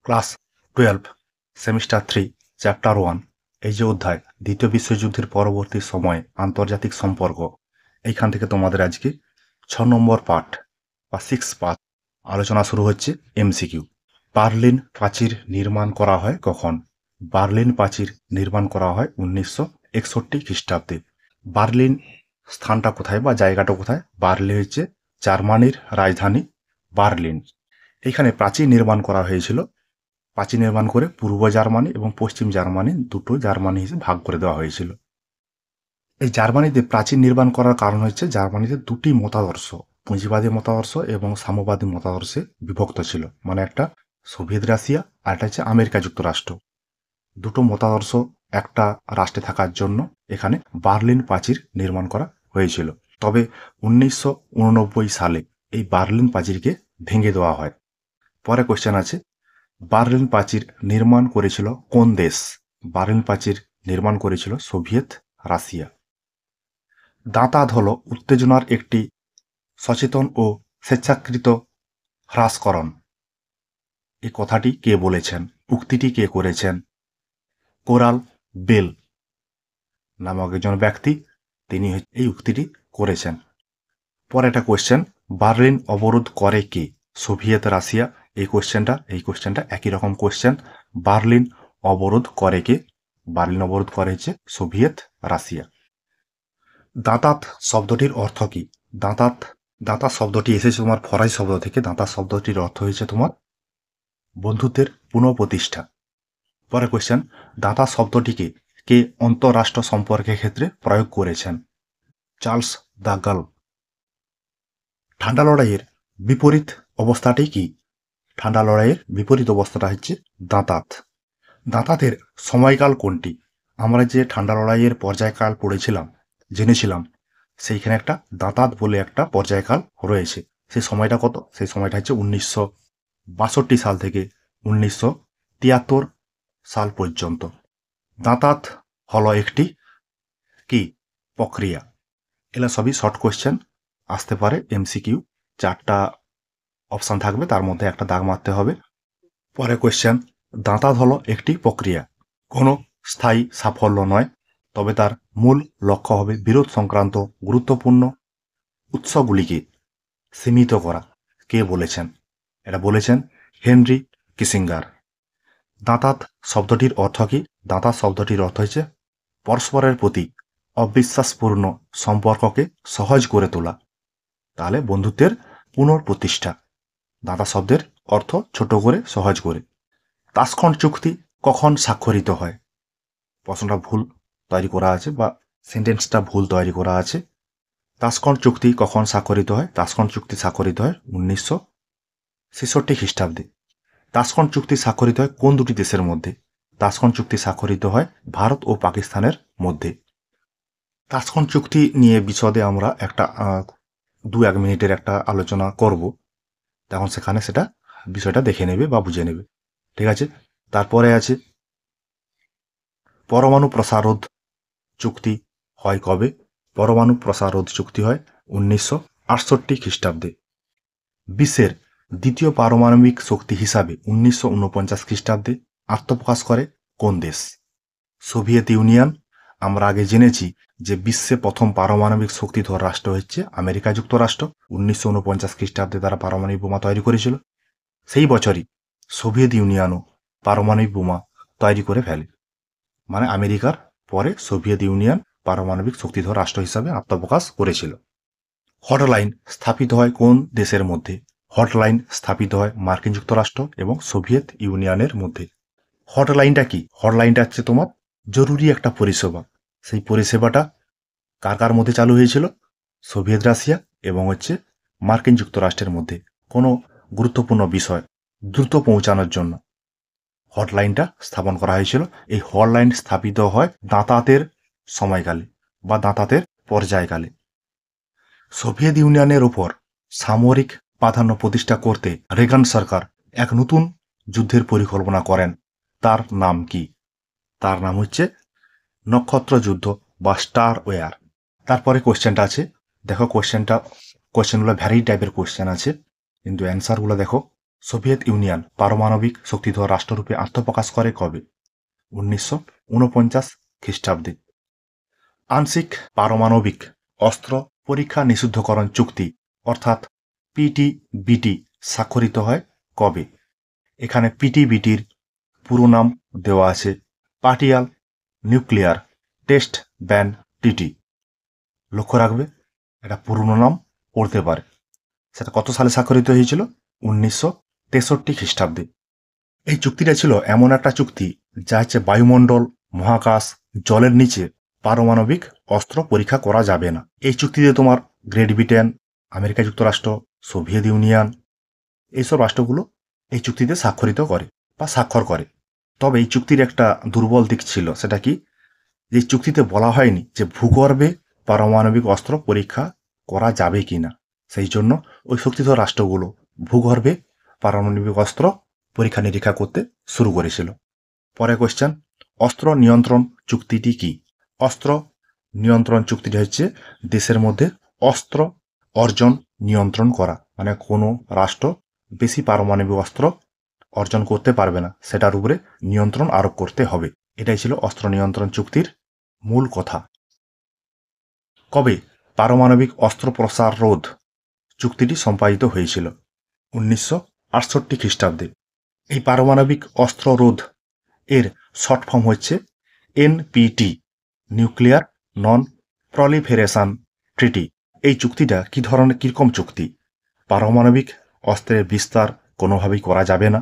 Class 12 semester 3 chapter 1 এই যে অধ্যায় দ্বিতীয় বিশ্বযুদ্ধের পরবর্তী সময়ে আন্তর্জাতিক সম্পর্ক, এইখান থেকে তোমাদের আজকে 6 নম্বর পার্ট বা 6 পার্ট আলোচনা শুরু হচ্ছে। এমসিকিউ। বার্লিন প্রাচীর নির্মাণ করা হয় কখন? বার্লিন প্রাচীর নির্মাণ করা হয় 1961 খ্রিস্টাব্দে। বার্লিন স্থানটা কোথায় বা জায়গাটা কোথায়? বার্লিন হচ্ছে জার্মানির রাজধানী বার্লিন। এখানে প্রাচীর নির্মাণ করা হয়েছিল। প্রাচীর নির্মাণ করে পূর্ব জার্মানি এবং পশ্চিম জার্মানি দুটো জার্মানি হিসেবে ভাগ করে দেওয়া হয়েছিল। এই জার্মানিতে প্রাচীর নির্মাণ করার কারণ হচ্ছে জার্মানিতে দুটি মতাদর্শ, পুঁজিবাদী মতাদর্শ এবং সাম্যবাদী মতাদর্শে বিভক্ত ছিল। মানে একটা সোভিয়েত রাশিয়া আর একটা হচ্ছে আমেরিকা যুক্তরাষ্ট্র। দুটো মতাদর্শ একটা রাষ্ট্রে থাকার জন্য এখানে বার্লিন প্রাচীর নির্মাণ করা হয়েছিল। তবে 1989 সালে এই বার্লিন প্রাচীরকে ভেঙে দেওয়া হয়। পরে কোশ্চেন আছে, বার্লিন প্রাচীর নির্মাণ করেছিল কোন দেশ? বার্লিন প্রাচীর নির্মাণ করেছিল সোভিয়েত রাশিয়া। দাঁতাত হল উত্তেজনার একটি সচেতন ও স্বেচ্ছাকৃত হ্রাসকরণ। এই কথাটি কে বলেছেন? উক্তিটি কে করেছেন? কোরাল বেল নামক একজন ব্যক্তি, তিনি এই উক্তিটি করেছেন। পরে একটা কোশ্চেন, বার্লিন অবরোধ করে কে? Soviet Russia. এই কোশ্চেনটা একই রকম কোশ্চেন। বার্লিন অবরোধ করে কে? বার্লিন অবরোধ করে হচ্ছে সোভিয়েত রাশিয়া। দাঁতাত শব্দটির অর্থ কি? দাঁতাত শব্দটি এসেছে তোমার ফরাসি শব্দ থেকে। দাঁতাত শব্দটির অর্থ হয়েছে তোমার বন্ধুত্বের পুনঃপ্রতিষ্ঠা। পরে কোশ্চেন, দাঁতাত শব্দটিকে কে অন্তঃরাষ্ট্র সম্পর্কের ক্ষেত্রে প্রয়োগ করেছেন? চার্লস দ্য গাল। ঠান্ডা লড়াইয়ের বিপরীত অবস্থাটি কি? ঠান্ডা লড়াইয়ের বিপরীত অবস্থাটা হচ্ছে দাঁতাত। দাঁতাতের সময়কাল কোনটি? আমরা যে ঠান্ডা লড়াইয়ের পর্যায়কাল পড়েছিলাম, জেনেছিলাম, সেইখানে একটা দাঁতাত বলে একটা পর্যায়কাল রয়েছে। সেই সময়টা কত? সেই সময়টা হচ্ছে 1962 সাল থেকে 1973 সাল পর্যন্ত। দাঁতাত হলো একটি কি প্রক্রিয়া। এগুলো সবই শর্ট কোয়েশ্চেন আসতে পারে। এমসিকিউ 4টা অপশান থাকবে, তার মধ্যে একটা দাগ মারতে হবে। পরে কোয়েশ্চেন, দাঁতাত হলো একটি প্রক্রিয়া, কোনো স্থায়ী সাফল্য নয়, তবে তার মূল লক্ষ্য হবে বিরোধ সংক্রান্ত গুরুত্বপূর্ণ উৎসগুলিকে সীমিত করা। কে বলেছেন? এটা বলেছেন হেনরি কিসিঙ্গার। দাঁতাত শব্দটির অর্থ কি? দাঁতাত শব্দটির অর্থ হচ্ছে পরস্পরের প্রতি অবিশ্বাসপূর্ণ সম্পর্ককে সহজ করে তোলা। তাহলে বন্ধুত্বের পুনঃপ্রতিষ্ঠা। দাঁতাত শব্দের অর্থ ছোট করে, সহজ করে। তাশখন্ড চুক্তি কখন স্বাক্ষরিত হয়? প্রশ্নটা ভুল তৈরি করা আছে বা সেন্টেন্সটা ভুল তৈরি করা আছে। তাশখন্ড চুক্তি কখন স্বাক্ষরিত হয়? তাশখন্ড চুক্তি স্বাক্ষরিত হয় 1966 খ্রিস্টাব্দে। তাশখন্ড চুক্তি স্বাক্ষরিত হয় কোন দুটি দেশের মধ্যে? তাশখন্ড চুক্তি স্বাক্ষরিত হয় ভারত ও পাকিস্তানের মধ্যে। তাশখন্ড চুক্তি নিয়ে বিশদে আমরা একটা 2-1 মিনিটের একটা আলোচনা করব, তখন সেখানে সেটা বিষয়টা দেখে নেবে বা বুঝে নেবে। ঠিক আছে। তারপরে আছে পরমাণু প্রসারোধ চুক্তি হয় কবে? পরমাণু প্রসারোধ চুক্তি হয় 1968 খ্রিস্টাব্দে। বিশ্বের দ্বিতীয় পারমাণবিক শক্তি হিসাবে 1949 খ্রিস্টাব্দে আত্মপ্রকাশ করে কোন দেশ? Soviet union. আমরা আগে জেনেছি যে বিশ্বে প্রথম পারমাণবিক শক্তিধর রাষ্ট্র হচ্ছে আমেরিকা যুক্তরাষ্ট্র। 1949 খ্রিস্টাব্দে তারা পারমাণবিক বোমা তৈরি করেছিল। সেই বছরই সোভিয়েত ইউনিয়নও পারমাণবিক বোমা তৈরি করে ফেলে। মানে আমেরিকার পরে সোভিয়েত ইউনিয়ন পারমাণবিক শক্তিধর রাষ্ট্র হিসাবে আত্মপ্রকাশ করেছিল। হটলাইন স্থাপিত হয় কোন দেশের মধ্যে? হটলাইন স্থাপিত হয় মার্কিন যুক্তরাষ্ট্র এবং সোভিয়েত ইউনিয়নের মধ্যে। হটলাইনটা কি? হটলাইনটা হচ্ছে তোমার জরুরি একটা পরিষেবা। সেই পরিষেবাটা কার কার মধ্যে চালু হয়েছিল? সোভিয়েত রাশিয়া এবং হচ্ছে মার্কিন যুক্তরাষ্ট্রের মধ্যে কোনো গুরুত্বপূর্ণ বিষয় দ্রুত পৌঁছানোর জন্য হটলাইনটা স্থাপন করা হয়েছিল। এই হটলাইন স্থাপিত হয় দাঁতাতের সময়কালে বা দাঁতাতের পর্যায়কালে। সোভিয়েত ইউনিয়নের ওপর সামরিক প্রাধান্য প্রতিষ্ঠা করতে রেগান সরকার এক নতুন যুদ্ধের পরিকল্পনা করেন। তার নাম কি? তার নাম হচ্ছে নক্ষত্র যুদ্ধ বা স্টার ওয়ার। তারপরে কোশ্চেনটা আছে, দেখো কোশ্চেনগুলো ভ্যারি টাইপের কোশ্চেন আছে, কিন্তু অ্যান্সারগুলো দেখো সোভিয়েত ইউনিয়ন পারমাণবিক শক্তিধর রাষ্ট্ররূপে আত্মপ্রকাশ করে কবে? 1949 খ্রিস্টাব্দে। আংশিক পারমাণবিক অস্ত্র পরীক্ষা নিষিদ্ধকরণ চুক্তি অর্থাৎ পিটিবিটি স্বাক্ষরিত হয় কবে? এখানে পিটিবিটির পুরো নাম দেওয়া আছে পার্টিয়াল নিউক্লিয়ার টেস্ট ব্যান ট্রিটি। লক্ষ্য রাখবে, এটা পুরনো নাম পড়তে পারে। সেটা কত সালে স্বাক্ষরিত হয়েছিল? 1963 খ্রিস্টাব্দে। এই চুক্তিটা ছিল এমন একটা চুক্তি যা হচ্ছে বায়ুমণ্ডল, মহাকাশ, জলের নিচে পারমাণবিক অস্ত্র পরীক্ষা করা যাবে না। এই চুক্তিতে তোমার গ্রেট ব্রিটেন, আমেরিকা যুক্তরাষ্ট্র, সোভিয়েত ইউনিয়ন এইসব রাষ্ট্রগুলো এই চুক্তিতে স্বাক্ষরিত করে বা স্বাক্ষর করে। তবে এই চুক্তির একটা দুর্বল দিক ছিল, সেটা কি, যে চুক্তিতে বলা হয়নি যে ভূগর্ভে পারমাণবিক অস্ত্র পরীক্ষা করা যাবে কিনা। সেই জন্য ওই শক্তিধর রাষ্ট্রগুলো ভূগর্ভে পারমাণবিক অস্ত্র পরীক্ষা নিরীক্ষা করতে শুরু করেছিল। পরে কোশ্চেন, অস্ত্র নিয়ন্ত্রণ চুক্তিটি কি? অস্ত্র নিয়ন্ত্রণ চুক্তিটি হচ্ছে দেশের মধ্যে অস্ত্র অর্জন নিয়ন্ত্রণ করা, মানে কোনো রাষ্ট্র বেশি পারমাণবিক অস্ত্র অর্জন করতে পারবে না, সেটার উপরে নিয়ন্ত্রণ আরোপ করতে হবে। এটাই ছিল অস্ত্র নিয়ন্ত্রণ চুক্তির মূল কথা। কবে পারমাণবিক অস্ত্র প্রসার রোধ চুক্তিটি সম্পাদিত হয়েছিল? 1968 খ্রিস্টাব্দে। এই পারমাণবিক অস্ত্র রোধ এর শর্ট ফর্ম হচ্ছে এনপিটি, নিউক্লিয়ার নন প্রলিফেরেশন ট্রিটি। এই চুক্তিটা কি ধরনের, কিরকম চুক্তি? পারমাণবিক অস্ত্রের বিস্তার কোনোভাবেই করা যাবে না,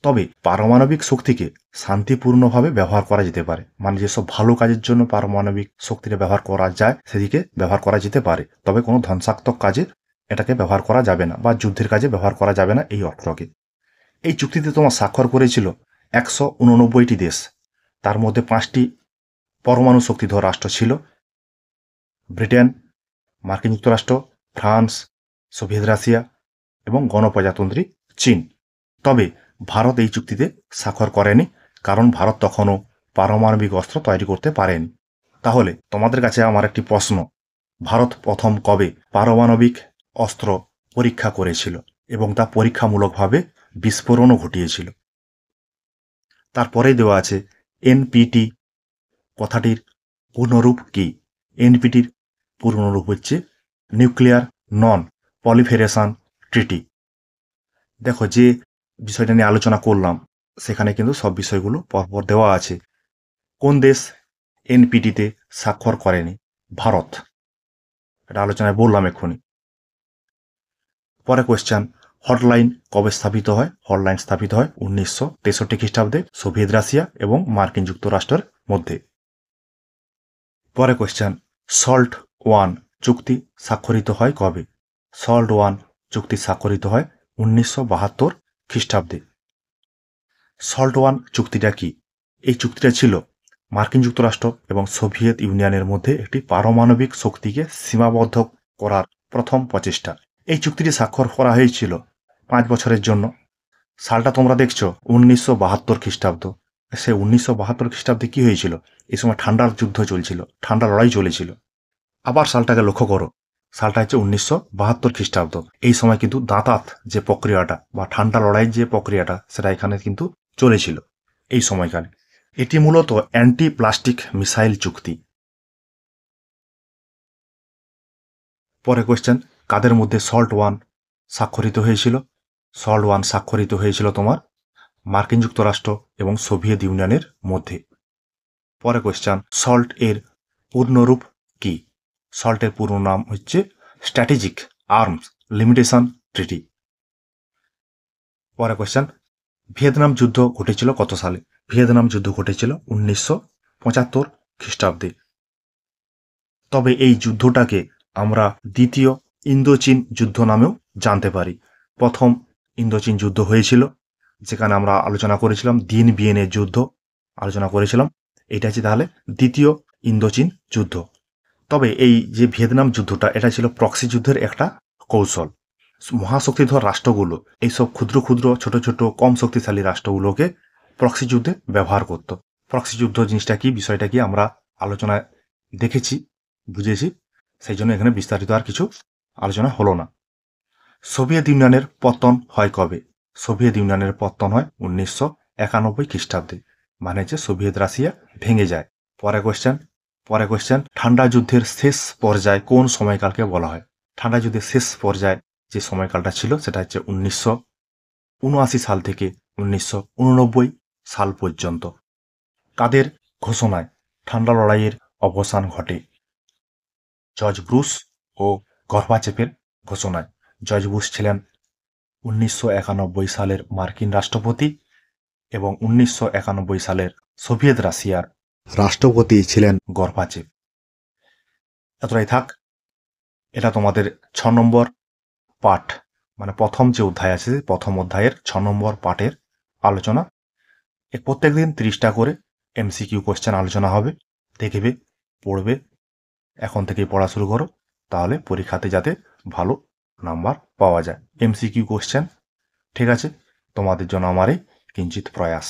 তবে পারমাণবিক শক্তিকে শান্তিপূর্ণভাবে ব্যবহার করা যেতে পারে, মানে যেসব ভালো কাজের জন্য পারমাণবিক শক্তিটা ব্যবহার করা যায় সেদিকে ব্যবহার করা যেতে পারে, তবে কোনো ধ্বংসাত্মক কাজে এটাকে ব্যবহার করা যাবে না বা যুদ্ধের কাজে ব্যবহার করা যাবে না এই অস্ত্রকে। এই চুক্তিতে তোমার স্বাক্ষর করেছিল 189টি দেশ, তার মধ্যে 5টি পরমাণু শক্তিধর রাষ্ট্র ছিল: ব্রিটেন, মার্কিন যুক্তরাষ্ট্র, ফ্রান্স, সোভিয়েত রাশিয়া এবং গণপ্রজাতন্ত্রী চীন। তবে ভারত এই চুক্তিতে স্বাক্ষর করেনি, কারণ ভারত তখনও পারমাণবিক অস্ত্র তৈরি করতে পারেনি। তাহলে তোমাদের কাছে আমার একটি প্রশ্ন, ভারত প্রথম কবে পারমাণবিক অস্ত্র পরীক্ষা করেছিল এবং তা পরীক্ষামূলকভাবে বিস্ফোরণও ঘটিয়েছিল? তারপরেই দেওয়া আছে এনপিটি কথাটির পূর্ণরূপ কি? এনপিটির পূর্ণরূপ হচ্ছে নিউক্লিয়ার নন প্রলিফেরেশন ট্রিটি। দেখো, যে বিষয়টা নিয়ে আলোচনা করলাম সেখানে কিন্তু সব বিষয়গুলো পরপর দেওয়া আছে। কোন দেশ এনপিটিতে স্বাক্ষর করেনি? ভারত। এটা আলোচনায় বললাম এক্ষুনি। পরে কোয়েশ্চেন, হটলাইন কবে স্থাপিত হয়? হটলাইন স্থাপিত হয় 1963 খ্রিস্টাব্দে সোভিয়েত রাশিয়া এবং মার্কিন যুক্তরাষ্ট্রের মধ্যে। পরে কোয়েশ্চেন, সল্ট ওয়ান চুক্তি স্বাক্ষরিত হয় কবে? সল্ট ওয়ান চুক্তি স্বাক্ষরিত হয় 1972 খ্রিস্টাব্দে। সল্ট ওয়ান চুক্তিটা কি? এই চুক্তিটা ছিল মার্কিন যুক্তরাষ্ট্র এবং সোভিয়েত ইউনিয়নের মধ্যে একটি পারমাণবিক শক্তিকে সীমাবদ্ধ করার প্রথম প্রচেষ্টা। এই চুক্তিটি স্বাক্ষর করা হয়েছিল 5 বছরের জন্য। সালটা তোমরা দেখছো 1972 খ্রিস্টাব্দ। সে 1972 খ্রিস্টাব্দে কি হয়েছিল? এই সময় ঠান্ডার যুদ্ধ চলছিল, ঠান্ডা লড়াই চলেছিল। আবার সালটাকে লক্ষ্য করো, সালটা হচ্ছে 1972 খ্রিস্টাব্দ। এই সময় কিন্তু দাঁতাত যে প্রক্রিয়াটা বা ঠান্ডা লড়াইয়ের যে প্রক্রিয়াটা সেটা এখানে কিন্তু চলেছিল এই সময়কালে। এটি মূলত অ্যান্টি প্লাস্টিক মিসাইল চুক্তি। পরে কোয়েশ্চেন, কাদের মধ্যে সল্ট ওয়ান স্বাক্ষরিত হয়েছিল? সল্ট ওয়ান স্বাক্ষরিত হয়েছিল তোমার মার্কিন যুক্তরাষ্ট্র এবং সোভিয়েত ইউনিয়নের মধ্যে। পরে কোয়েশ্চেন, সল্ট এর পূর্ণরূপ কি? সল্টের পূর্ণ নাম হচ্ছে স্ট্র্যাটেজিক আর্মস লিমিটেশন ট্রিটি। পরে কোয়েশ্চেন, ভিয়েতনাম যুদ্ধ ঘটেছিল কত সালে? ভিয়েতনাম যুদ্ধ ঘটেছিল 1975 খ্রিস্টাব্দে। তবে এই যুদ্ধটাকে আমরা দ্বিতীয় ইন্দোচীন যুদ্ধ নামেও জানতে পারি। প্রথম ইন্দোচীন যুদ্ধ হয়েছিল, যেখানে আমরা আলোচনা করেছিলাম দিন বিয়েনের যুদ্ধ আলোচনা করেছিলাম। এটা হচ্ছে তাহলে দ্বিতীয় ইন্দোচীন যুদ্ধ। তবে এই যে ভিয়েতনাম যুদ্ধটা, এটা ছিল প্রক্সি যুদ্ধের একটা কৌশল। মহাশক্তিধর রাষ্ট্রগুলো এইসব ক্ষুদ্র ক্ষুদ্র ছোট ছোট কম শক্তিশালী রাষ্ট্রগুলোকে প্রক্সি যুদ্ধে ব্যবহার করত। প্রক্সি যুদ্ধ জিনিসটা কি, বিষয়টা কি আমরা আলোচনায় দেখেছি, বুঝেছি, সেই জন্য এখানে বিস্তারিত আর কিছু আলোচনা হলো না। সোভিয়েত ইউনিয়নের পতন হয় কবে? সোভিয়েত ইউনিয়নের পতন হয় 1991 খ্রিস্টাব্দে, মানে যে সোভিয়েত রাশিয়া ভেঙে যায়। পরে কোশ্চেন ঠান্ডা যুদ্ধের শেষ পর্যায়ে কোন সময়কালকে বলা হয়? ঠান্ডা যুদ্ধের শেষ পর্যায়ে যে সময়কালটা ছিল সেটা হচ্ছে 1979 সাল থেকে 1989 সাল পর্যন্ত। কাদের ঘোষণায় ঠান্ডা লড়াইয়ের অবসান ঘটে? জর্জ বুশ ও গর্বাচেপের ঘোষণায়। জর্জ বুশ ছিলেন 1991 সালের মার্কিন রাষ্ট্রপতি এবং 1991 সালের সোভিয়েত রাশিয়ার রাষ্ট্রপতি ছিলেন গর্বাচেপ। এতটাই থাক। এটা তোমাদের 6 নম্বর পাঠ, মানে প্রথম যে অধ্যায় আছে প্রথম অধ্যায়ের 6 নম্বর পাঠের আলোচনা। প্রত্যেকদিন 30টা করে এমসিকিউ কোশ্চেন আলোচনা হবে, দেখবে, পড়বে, এখন থেকেই পড়া শুরু করো, তাহলে পরীক্ষাতে যাতে ভালো নাম্বার পাওয়া যায়। এমসিকিউ কোশ্চেন, ঠিক আছে? তোমাদের জন্য আমার এই কিঞ্চিত প্রয়াস।